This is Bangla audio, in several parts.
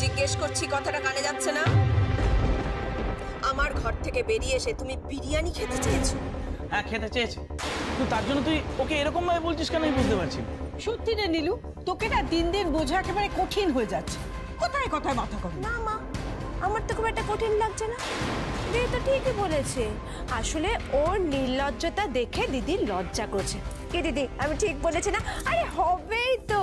জিজ্ঞেস করছি, কথাটা কানে যাচ্ছে না? আমার ঘর থেকে বেরিয়ে এসে তুমি বিরিয়ানি খেতে চেয়েছো? হ্যাঁ, খেতে চেয়েছি। তো তার জন্য তুই ওকে এরকম ভাবে বলছিস কেন আমি বুঝতে পারছি না। সত্যি রে নীলু, তোকে না দিন দিন বোঝা একেবারে কঠিন হয়ে যাচ্ছে। কোথায় কোথায় মাথা করি না মা, আমার তো খুব একটা কঠিন লাগছে না। দিদি তো ঠিকই বলেছে, আসলে ওর নির্লজ্জতা দেখে দিদি লজ্জা করছে। কি দিদি, আমি ঠিক বলেছি না? আরে হবেই তো,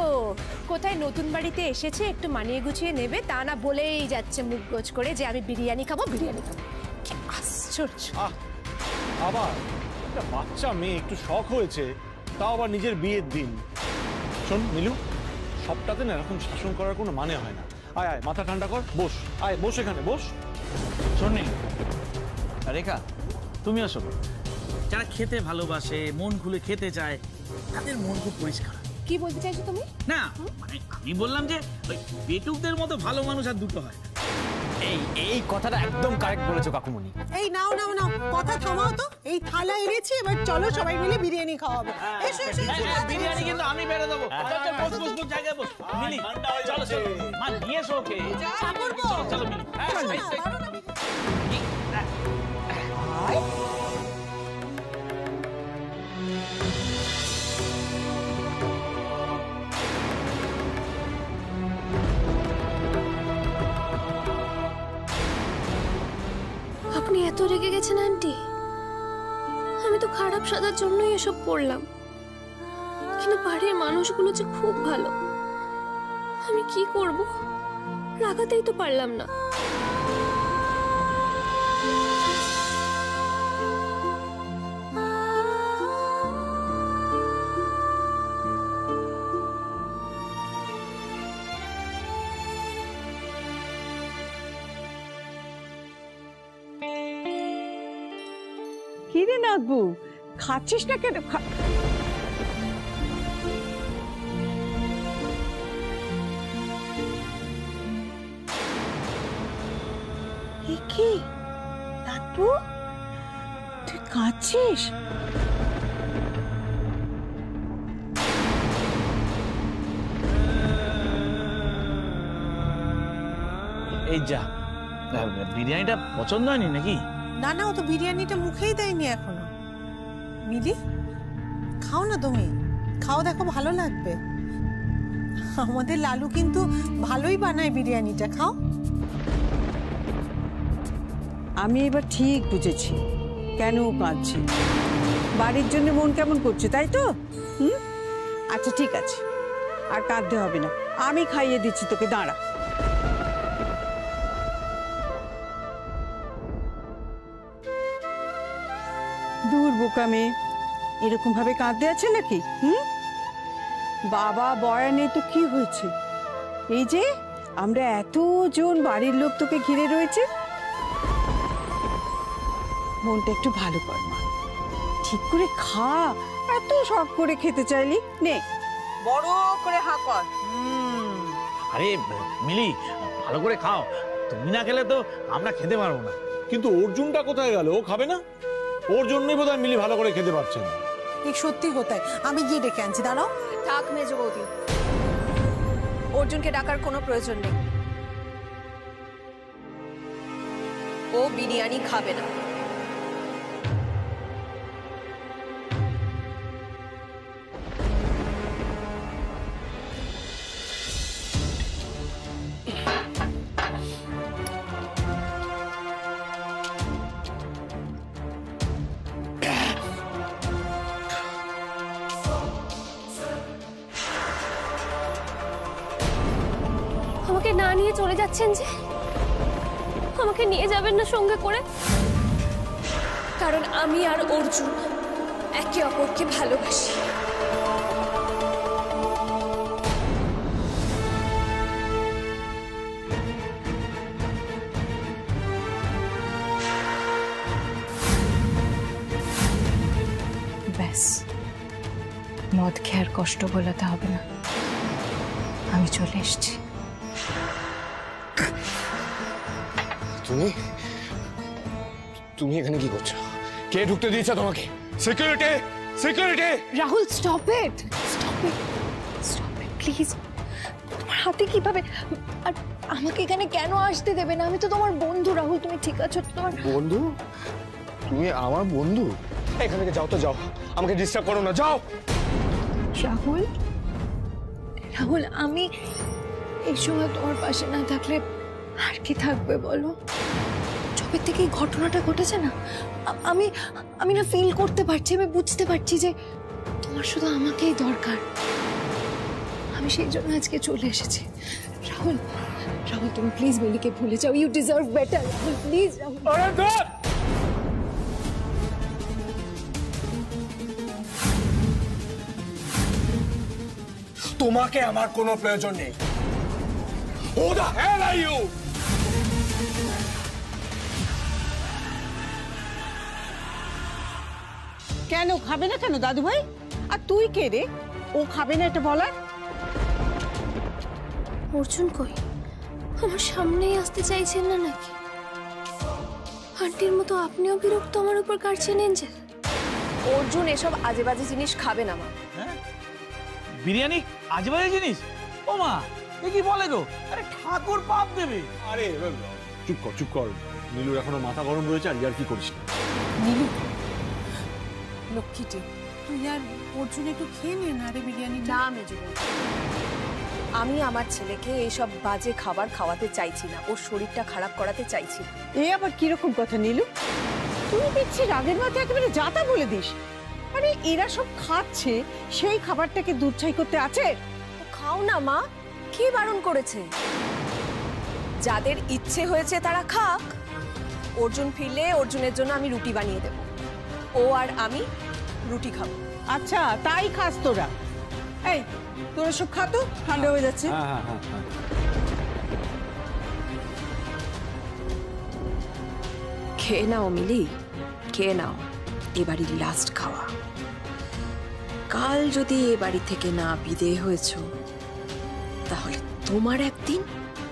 কোথায় নতুন বাড়িতে এসেছে, একটু মানিয়ে গুছিয়ে নেবে, তা না বলেই যাচ্ছে মুখ গোছ করে যে আমি বিরিয়ানি খাবো বিরিয়ানি খাবো। কি আশ্চর্য! আবার একটা বাচ্চা মেয়ে একটু শখ হয়েছে, তাও আবার নিজের বিয়ের দিন। শোন নীলু, সবটাতে না এরকম শাসন করার কোনো মানে হয় না। আয় আয়, মাথা ঠান্ডা কর, বস। আয় বস, এখানে বস। শোন নীলু, রেখা তুমি আসো। যারা খেতে ভালোবাসে, মন খুলে খেতে চায়, তাদের মন খুব পরিষ্কার। কি বলতে চাইছো তুমি? না মানে আমি বললাম যে ওই পেটুকদের মতো ভালো মানুষ আর দুটো হয়। এই কথাটা একদম কারেক্ট বলেছো কাকুমণি। এই নাও নাও নাও, কথা থামাও তো। এই থালা এনেছি, এবার চলো সবাই মিলে বিরিয়ানি খাওয়াবে। এসো এসো। বিরিয়ানি কিন্তু আমি বেড়ে দেবো। বস বস বস, জায়গায় বস। মিলি চলো চলো, মা নিয়ে এসো ওকে। চলো চলো মিলি। আপনি এত রেগে গেছেন আন্টি? আমি তো খারাপ সাজার জন্যই এসব করলাম, কিন্তু বাড়ির মানুষগুলো যে খুব ভালো। আমি কি করব, রাগাতেই তো পারলাম না। কি রে নাগবু, খাচ্ছিস না কেন? কি নাগবু, তুই কাঁদছিস? এই যা, বিরিয়ানিটা পছন্দ হয়নি নাকি? না না, ও তো বিরিয়ানিটা মুখেই দেয়নি এখনো। মিলি, খাও না তুমি, খাও, দেখো ভালো লাগবে। আমাদের লালু কিন্তু ভালোই বানায় বিরিয়ানিটা, খাও। আমি এবার ঠিক বুঝেছি কেন কাঁদছি। বাড়ির জন্য মন কেমন করছে, তাই তো? আচ্ছা ঠিক আছে, আর কাঁদতে হবে না, আমি খাইয়ে দিচ্ছি তোকে, দাঁড়া। দূর বোকা মেয়ে, এরকম ভাবে কাঁদতে আছে নাকি? বাবা বয়ানে তো কি হয়েছে, এই যে আমরা এতজন বাড়ির লোক তোকে ঘিরে রয়েছে, মনটা একটু ভালো কর মা, ঠিক করে খা। এত শখ করে খেতে চাইলি, নে বড় করে হা কর। আরে মিলি, ভালো করে খাও, তুমি না খেলে তো আমরা খেতে পারবো না। কিন্তু অর্জুনটা কোথায় গেল? ও খাবে না? ওর জন্যই বোধহয় মিলি ভালো করে খেতে পারছে না। এই সত্যি কোথায়, আমি গিয়ে ডেকে আনছি, দাঁড়াও। থাক মেজ বৌদি, অর্জুনকে ডাকার কোনো প্রয়োজন নেই। ও বিরিয়ানি খাবে না। আমাকে না নিয়ে চলে যাচ্ছেন যে? আমাকে নিয়ে যাবেন না সঙ্গে করে? কারণ আমি আর অর্জুন একে অপরকে ভালোবাসি। ব্যাস, মদ খেয়ে আর কষ্ট বলাতে হবে না, আমি চলে এসেছি। তুমি তুমি এখানে কি করছো? কে ঢুকতে দিয়েছে তোমাকে? Security, security! Rahul, stop it, stop it, stop it please. তোমার হাতে কিভাবে? আর আমাকে এখানে কেন আসতে দেবে না? আমি তো তোমার বন্ধু রাহুল, তুমি ঠিক আছো তো? তোমার বন্ধু? তুমি আমার বন্ধু? এখান থেকে যাও তো, যাও, আমাকে ডিস্টার্ব করো না, যাও। রাহুল, রাহুল, আমি এই সময় তোমার পাশে না থাকলে আর কি থাকবে বলো? যবে থেকে এই ঘটনাটা ঘটেছে না, আমি আমি না ফিল করতে পারছি, আমি বুঝতে পারছি যে তোমার শুধু আমাকেই দরকার। আমি সেই জন্য আজকে চলে এসেছি। রাহুল, রাহুল, তুমি প্লিজ মিলিকে ভুলে যাও। You deserve better. Rahul, please. Rahul, আরে ধর! তোমাকে আমার কোনো প্রয়োজন নেই। Who the hell are you? কেন খাবে না কেন দাদু ভাই? আর তুই কে রে? ও খাবে না এটা বলার? অর্জুন কই? আমার সামনেই আসতে চাইছেন না নাকি? আন্টির মতো আপনিও বিরক্ত আমার উপর কাটছেন এঞ্জেল? অর্জুন এসব আজে বাজে জিনিস খাবে না মা। হ্যাঁ, বিরিয়ানি আজেবাজে জিনিস? ও মা, এ কি বলে গো? আরে ঠাকুর পাপ দেবে। আরে চুপ কর, চুপ কর। নীলুর এখনো মাথা গরম রয়েছে, আর ইয়ার কি করিস না। নীলু, লক্ষ্মীটি, তুই আর অর্জুন একটু খেয়ে নে না রে বিরিয়ানি। না মেজো বৌদি, আমি আমার ছেলেকে এইসব বাজে খাবার খাওয়াতে চাইছি না, ওর শরীরটা খারাপ করাতে চাইছি না। এ আবার কিরকম কথা নীলু? তুই দেখছি রাগের মাথায় একেবারে যাতা বলে দিস। আরে এরা সব খাচ্ছে, সেই খাবারটাকে দুধছাই করতে আছে? খাও না মা, কে বারণ করেছে? যাদের ইচ্ছে হয়েছে তারা খাক। অর্জুন ফিরলে অর্জুনের জন্য আমি রুটি বানিয়ে দেব, ও আর আমি রুটি খাবো। আচ্ছা, তাই খাস তোরা? এই তোরা সব খা তো, ঠান্ডা হয়ে যাচ্ছে। হ্যাঁ হ্যাঁ হ্যাঁ হ্যাঁ। খেয়ে নাও মিলি, খেয়ে নাও। এবারই লাস্ট খাওয়া। কাল যদি এ বাড়ি থেকে না বিদেয় হয়েছ, তাহলে তোমার একদিন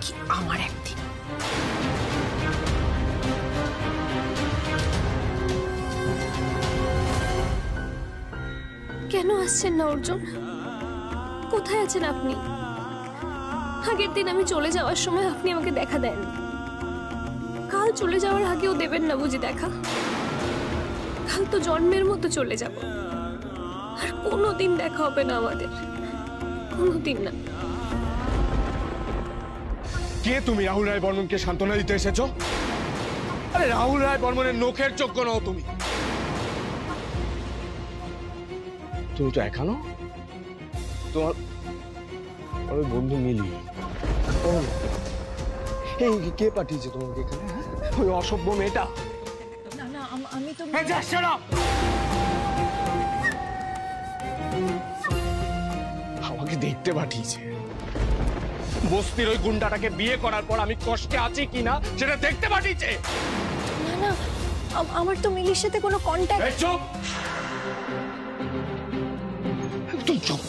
কি আমার একদিন। কেন আসছেন না অর্জুন? কোথায় আছেন আপনি? আগের দিন আমি চলে যাওয়ার সময় আপনি আমাকে দেখা দেননি। কাল চলে যাওয়ার আগেও দেবেন না বুঝি দেখা? কাল তো জন্মের মতো চলে যাব, আর কোনোদিন দেখা হবে না আমাদের, কোনোদিন না। কে তুমি? রাহুল রায় বর্মনকে সান্ত্বনা দিতে এসেছো? আরে রাহুল রায় বর্মনের নখের যোগ্য নও তুমি। তুমি তো এখানো তোমার ওই বন্ধু মিলি। এই কে পাঠিয়েছে তোমাকে এখানে? ওই অসভ্য মেয়েটা? না না, আমি তো আমাকে দেখতে পাঠিয়েছে। বস্তির ওই গুন্ডাটাকে বিয়ে করার পর আমি কষ্টে আছি কিনা সেটা দেখতে পাঠিয়েছে। না না, আমার তো মিলির সাথে কোনো কন্ট্যাক্ট। এই চুপ, একদম চুপ।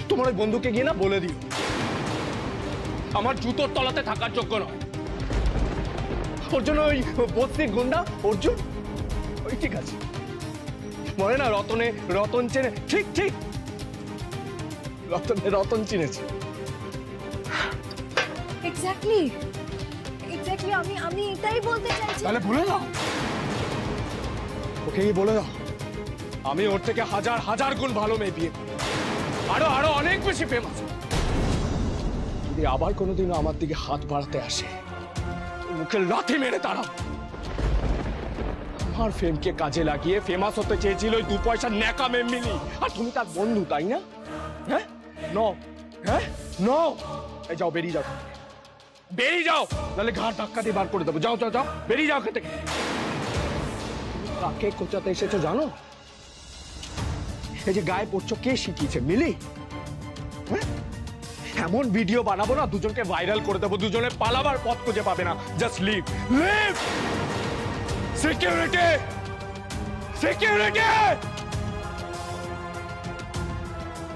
তোমার ওই বন্ধুকে গিয়ে না বলে দিও আমার জুতোর তলাতে থাকার যোগ্য নয়। ওর জন্য ওই বস্তির গুন্ডা অর্জুন, ওই ঠিক আছে, মনে না রতনে রতন চেনে? ঠিক ঠিক, রতনে রতন চিনেছে। এক্স্যাক্টলি, এক্স্যাক্টলি, আমি এটাই বলতে চাইছি। তাহলে বলে দাও, ওকে বলে দাও আমি ওর থেকে হাজার হাজার গুণ ভালো মেয়ে বিয়ে, আরো আরো অনেক বেশি ফেমাস। যদি আবার কোনোদিনও আমার দিকে হাত বাড়াতে আসে, মুখে লাথি মেরে দাঁড়াও। আমার ফেমকে কাজে লাগিয়ে ফেমাস হতে চেয়েছিল ওই 2 পয়সা ন্যাকা মেয়ে মিলি, আর তুমি তার বন্ধু, তাই না? হ্যাঁ নো, হ্যাঁ নো। এই যাও, বেরিয়ে যাও, বেরিয়ে যাও, নাহলে ঘাড় ধাক্কা দিয়ে বার করে দেবো। যাও যাও যাও, বেরিয়ে যাও খেতে। কাকে কোচাতে এসেছো জানো? এই যে গায়ে পড়ছো, কে শিখিয়েছে? মিলি। হ্যাঁ, এমন ভিডিও বানাবো না, দুজনকে ভাইরাল করে দেবো, দুজনে পালাবার পথ খুঁজে পাবে না। Just leave, leave. Security, security,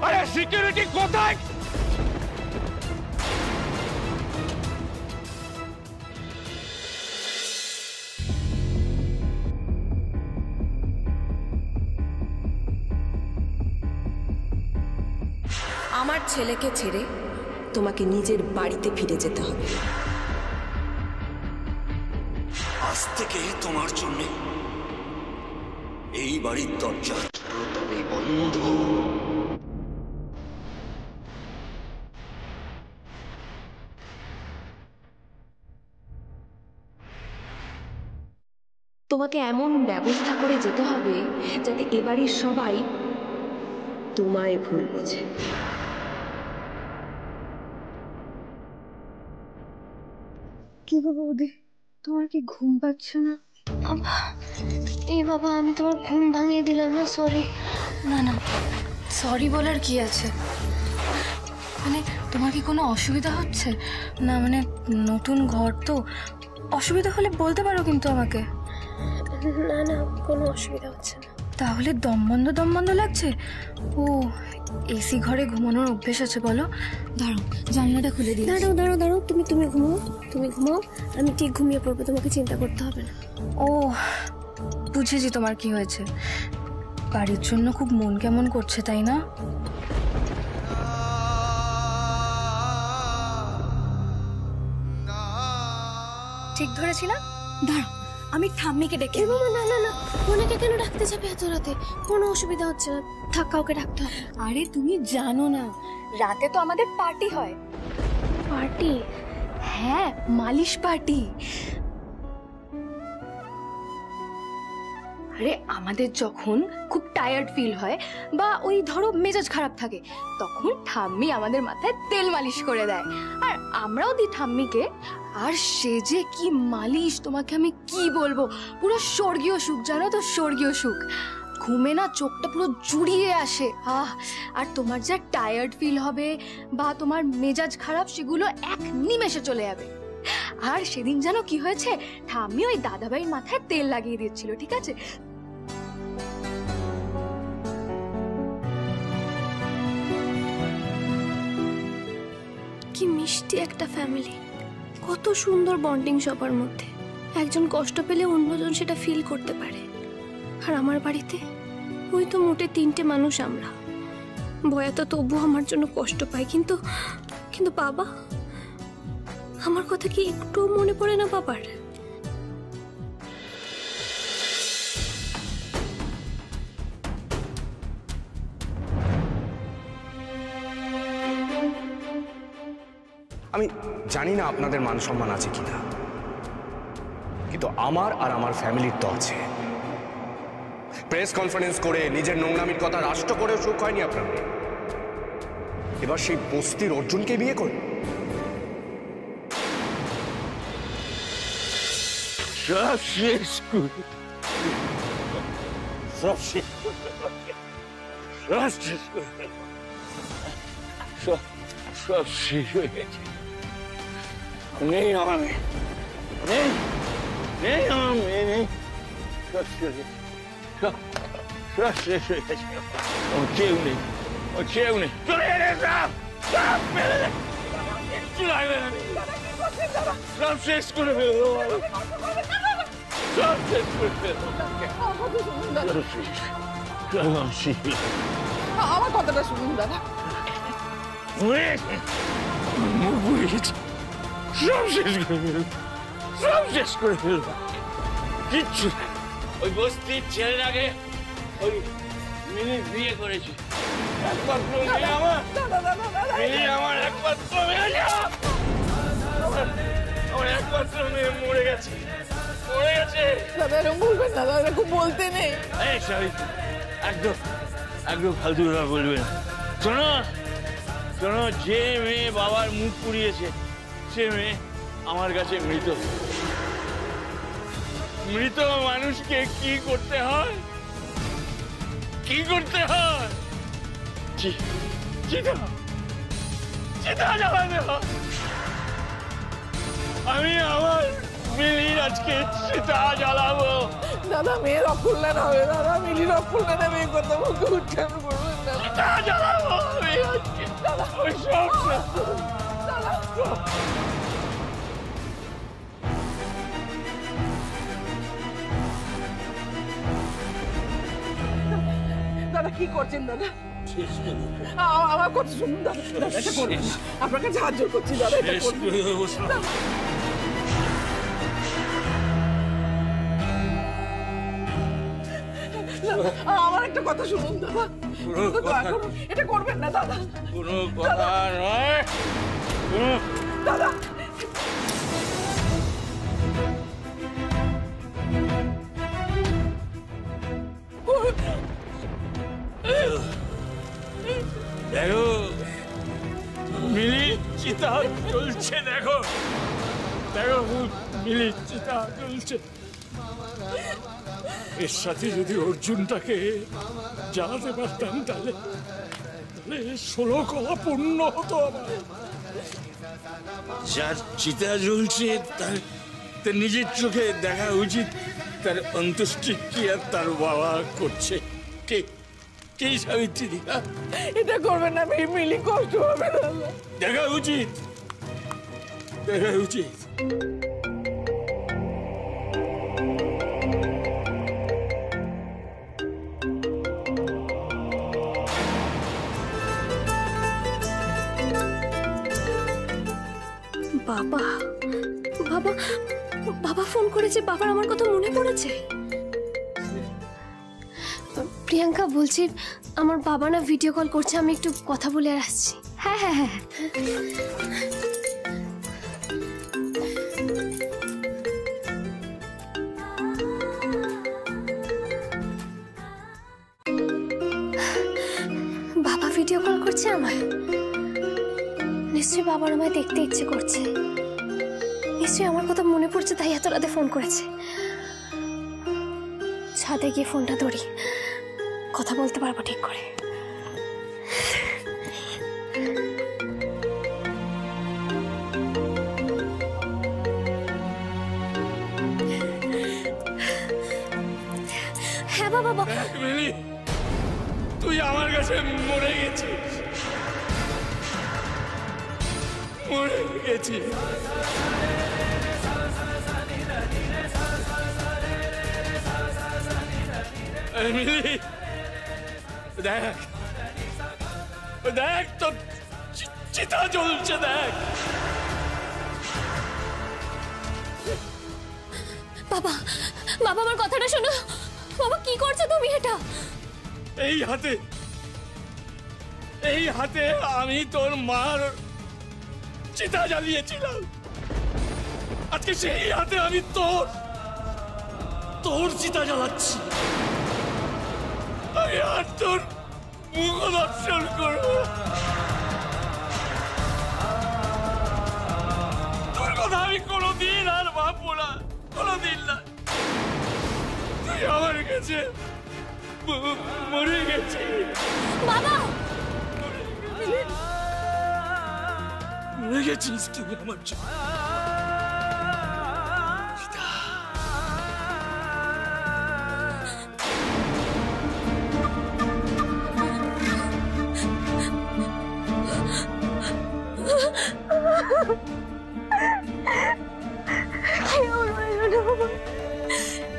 আরে সিকিউরিটি কোথায়? আমার ছেলেকে ছেড়ে তোমাকে নিজের বাড়িতে ফিরে যেতে হবে। আজ থেকে তোমার জন্য এই বাড়ির দরজা চিরতরে বন্ধ। তোমাকে এমন ব্যবস্থা করে যেতে হবে যাতে এবাড়ির সবাই তোমায় ভুল বোঝে। কি গো বৌদি, তোমার কি ঘুম পাচ্ছে না? এই বাবা, আমি তোমার ঘুম ভাঙিয়ে দিলাম না, সরি। না না, সরি বলার কি আছে? মানে তোমার কি কোনো অসুবিধা হচ্ছে? না মানে নতুন ঘর তো, অসুবিধা হলে বলতে পারো কিন্তু আমাকে। না না, কোনো অসুবিধা হচ্ছে না। তাহলে দম বন্ধ লাগছে? ও, এসি ঘরে ঘুমানোর অভ্যেস আছে বলো? দাঁড়াও, জানলাটা খুলে দিই। দাঁড়াও, তুমি ঘুমাও, আমি ঠিক ঘুমিয়ে পড়বো, তোমাকে চিন্তা করতে হবে না। ও, বুঝেছি তোমার কি হয়েছে। বাড়ির জন্য খুব মন কেমন করছে, তাই না? ঠিক ধরেছি না? দাঁড়াও, আমি ঠাম্মিকে ডেকে। না, ওনাকে কেন ডাকতে যাবে এত রাতে? কোনো অসুবিধা হচ্ছে না, থাক, কাউকে ডাকতে হবে। আরে তুমি জানো না, রাতে তো আমাদের পার্টি হয়। পার্টি? হ্যাঁ, মালিশ পার্টি। আরে আমাদের যখন খুব টায়ার্ড ফিল হয় বা ওই ধরো মেজাজ খারাপ থাকে, তখন ঠাম্মি আমাদের মাথায় তেল মালিশ করে দেয়, আর আমরাও দিই ঠাম্মিকে। আর সে যে কি মালিশ, তোমাকে আমি কি বলবো, পুরো স্বর্গীয় সুখ, জানো তো, স্বর্গীয় সুখ। ঘুমে না চোখটা পুরো জুড়িয়ে আসে। আর তোমার যা টায়ার্ড ফিল হবে বা তোমার মেজাজ খারাপ, সেগুলো এক নিমেষে চলে যাবে। আর সেদিন জানো কি হয়েছে, ঠাম্মি ওই দাদাভাইয়ের মাথায় তেল লাগিয়ে দিচ্ছিল, ঠিক আছে? কি মিষ্টি একটা ফ্যামিলি, কত সুন্দর বন্ডিং সবার মধ্যে। একজন কষ্ট পেলে অন্যজন সেটা ফিল করতে পারে। আর আমার বাড়িতে ওই তো মোটে 3টে মানুষ আমরা। ভয়া তো তবু আমার জন্য কষ্ট পায়, কিন্তু বাবা, আমার কথা কি একটু মনে পড়ে না বাবার? আমি জানি না আপনাদের মান সম্মান আছে কিনা, কিন্তু আমার আর আমার ফ্যামিলির তো আছে। প্রেস কনফারেন্স করে নিজের নোংরামির কথা রাষ্ট্র করেও সুখ হয়নি আপনার। এবার সেই বস্তির অর্জুনকে বিয়ে করে সব শেষ করে সব শেষ হয়ে গেছে। নেই আমার মেয়ে, নেই আমার মেয়ে, নেই। সব শেষ হয়ে গেছে। ও কেউ নেই, চলে গেলে সব ফেলে দে, কিচ্ছু লাগবে না। সব শেষ করে ফেলবো, সব শেষ করে ফেলবো। আমার কথাটা শুনুন দাদা। সব শেষ করে ফেলবো, সব শেষ করে ফেলবো, কিচ্ছু। ওই বস্তির ছেলেটাকে ওই মিনি বিয়ে করেছি, একমাত্র মেয়ে আমার, মিনি আমার একমাত্র মেয়ে। আমার একমাত্র মেয়ে মরে গেছে। দাদা এরকম বলবেন না, দাদা এরকম বলতে নেই। একদম ফালতু কথা বলবে না। শোনো, যে মেয়ে বাবার মুখ পুড়িয়েছে, সে মেয়ে আমার কাছে মৃত। মৃত মানুষকে কি করতে হয়? চিতা জ্বালাতে হয়। আমি আমার মিলির আজকে চিতা জ্বালাবো। দাদা মেয়ের অকল্যাণ হবে, দাদা মিলির অকল্যাণ হবে, এই কথা মুখে উচ্চারণ করবেন না। চিতা জ্বালাবো আমি আজকে। ওই সব দাদা কি করছেন দাদা? শেষ করে দেবো। আমার কথা শুনুন দাদা, দাদা এটা করবেন না। আপনাকে সাহায্য করছি দাদা, এটা শেষ করবেন করে দেবো সব। না, আমার একটা কথা শুনুন দাদা, কোনো দয়া কথা- করুন, এটা করবেন না দাদা। কোনো কথা নয়, কোনো দাদা দেখো মিলি চিতা চলছে, দেখো দেখো মিলি চিতা চলছে। এর সাথে যদি অর্জুনটাকে জ্বালাতে পারতাম তাহলে 16 কলা পূর্ণ হতো আমার। যার চিতা জ্বলছে তার নিজের চোখে দেখা উচিত তার অন্ত্যেষ্টি কি আর তার বাবা করছে। কে কে সাবিত্রী দিঘা এটা করবেন না, মিলি কষ্ট হবে দাদা। দেখা উচিত, দেখা উচিত। বাবা বাবা বাবা ফোন করেছে, বাবার আমার কথা মনে পড়েছে। প্রিয়াঙ্কা বলছি, আমার বাবা না ভিডিও কল করছে, আমি একটু কথা বলে আর আসছি। হ্যাঁ হ্যাঁ হ্যাঁ বাবা ভিডিও কল করছে আমায়। নিশ্চয়ই বাবার আমায় দেখতে ইচ্ছে করছে, নিশ্চয়ই আমার কথা মনে পড়ছে, তাই এত রাতে ফোন করেছে। ছাদে গিয়ে ফোনটা ধরি, কথা বলতে পারবো ঠিক করে। হ্যাঁ বাবা। মিলি, তুই আমার কাছে মরে গেছিস, মরে গেছিস। মিলি দেখ, দেখ তো চিতা জ্বলছে, দেখ। বাবা বাবা আমার কথাটা শোনো। বাবা কি করছো তুমি এটা? এই হাতে আমি তোর মার চিতা জ্বালিয়েছিলাম। আজকে সেই হাতে আমি তোর চিতা জ্বালাচ্ছি। আমি আর তোর মুখ দর্শন করবো। তোর কথা আমি কোনোদিন আর ভাববো না, কোনোদিন না। তুই আমার কাছে মরে গেছিস বাবা। মরে গেছিস তুই আমার জন্য।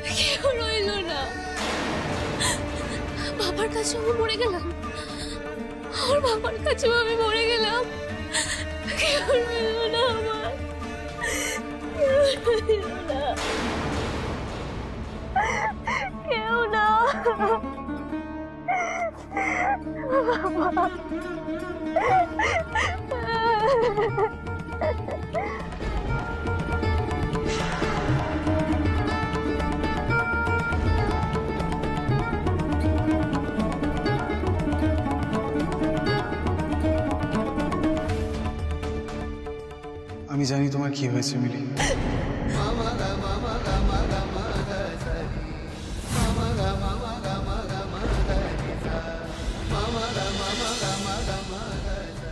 কেউ রইল না। বাবার কাছে আমি মরে গেলাম, আমার বাবার কাছেও আমি মরে গেলাম। কেউ রইল না আমার, কেউ না। আমি জানি তোমার কি হয়েছে মিলি।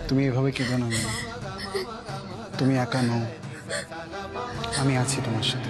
তুমি এভাবে কেঁদো না মিলি, তুমি একা নও, আমি আছি তোমার সাথে।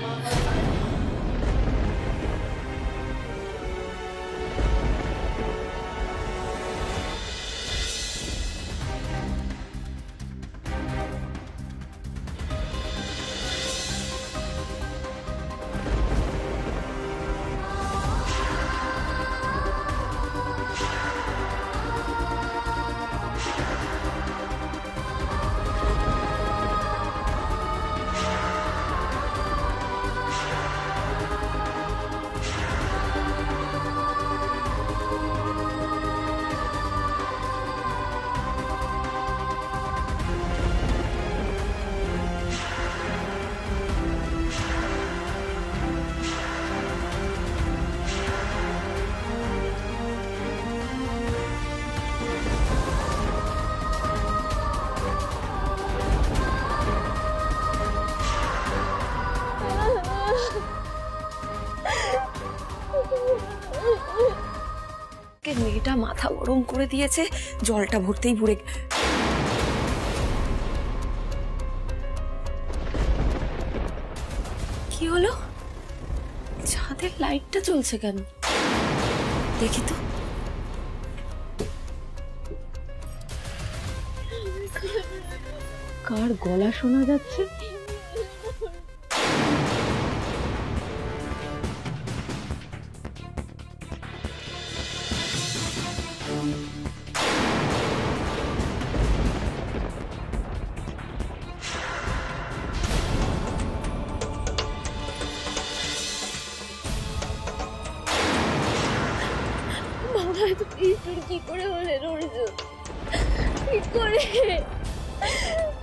মাথা গরম করে দিয়েছে, জলটা ভরতেই ভরে কি হলো? ছাদের লাইটটা জ্বলছে কেন? দেখি তো। কার গলা শোনা যাচ্ছে? বাবা এত নিষ্ঠুর কি করে হলেন অর্জুন?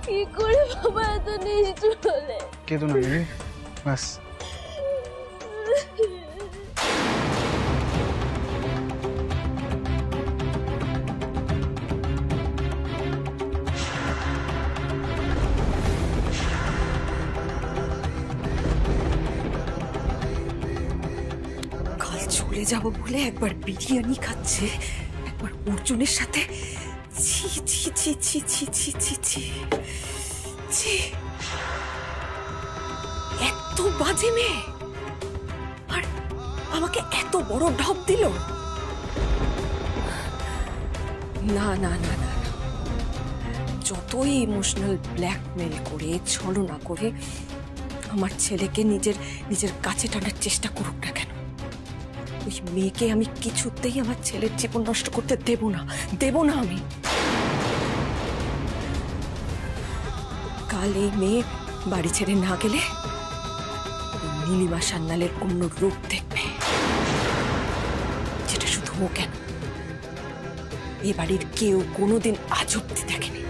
কি করে বাবা এত নিষ্ঠুর হলে? কেঁদো না মিলি, বাস। কাল চলে যাব বলে একবার বিরিয়ানি খাচ্ছে, একবার অর্জুনের সাথে। ছি ছি ছি ছি ছি ছি ছি ছি ছি, এত বাজে মেয়ে, আর আমাকে এত বড় ঢপ দিল। না না না না, যতই ইমোশনাল ব্ল্যাকমেল করে, ছলনা করে আমার ছেলেকে নিজের কাছে টানার চেষ্টা করুক না কেন, ওই মেয়েকে আমি কিছুতেই আমার ছেলের জীবন নষ্ট করতে দেব না আমি। কাল এই মেয়ে বাড়ি ছেড়ে না গেলে নীলিমা সান্যালের অন্য রূপ দেখবে, যেটা শুধু ও কেন, এ বাড়ির কেউ কোনোদিন আজ অব্দি দেখেনি।